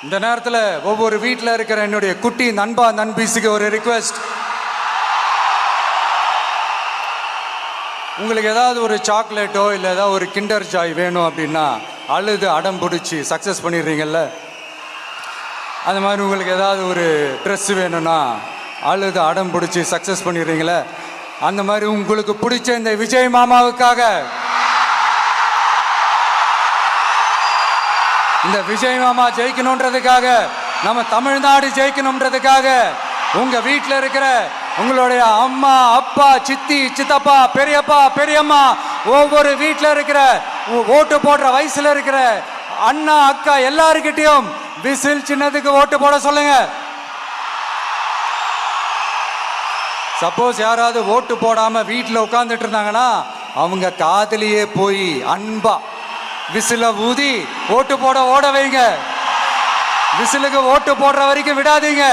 இந்த நேரத்தில் ஒவ்வொரு வீட்டில் இருக்கிற என்னுடைய குட்டி நண்பா நண்பீஸுக்கு ஒரு ரிக்வெஸ்ட். உங்களுக்கு ஏதாவது ஒரு சாக்லேட்டோ இல்லை ஏதாவது ஒரு கிண்டர் ஜாய் வேணும் அப்படின்னா அழுது அடம் பிடிச்சி சக்ஸஸ் பண்ணிடுறீங்கல்ல, அந்த மாதிரி உங்களுக்கு ஏதாவது ஒரு ட்ரெஸ் வேணும்னா அழுது அடம் பிடிச்சி சக்ஸஸ் பண்ணிடுறீங்களே, அந்த மாதிரி உங்களுக்கு பிடிச்ச இந்த விஜய் மாமாவுக்காக, இந்த விஜய் மாமா ஜெயிக்கணுன்றதுக்காக, நம்ம தமிழ்நாடு ஜெயிக்கணுன்றதுக்காக உங்க வீட்டில் இருக்கிற உங்களுடைய அம்மா அப்பா சித்தி சித்தப்பா பெரியப்பா பெரியம்மா ஒவ்வொரு வீட்டில் இருக்கிற ஓட்டு போடுற வயசுல இருக்கிற அண்ணா அக்கா எல்லாருக்கிட்டையும் விசில் சின்னத்துக்கு ஓட்டு போட சொல்லுங்க. சப்போஸ் யாராவது ஓட்டு போடாம வீட்டில் உட்காந்துட்டு இருந்தாங்கன்னா அவங்க காதலியே போய் அன்பா விசில ஊதி ஓட்டு போட ஓட வைங்க. விசிலுக்கு ஓட்டு போடுற வரைக்கும் விடாதீங்க.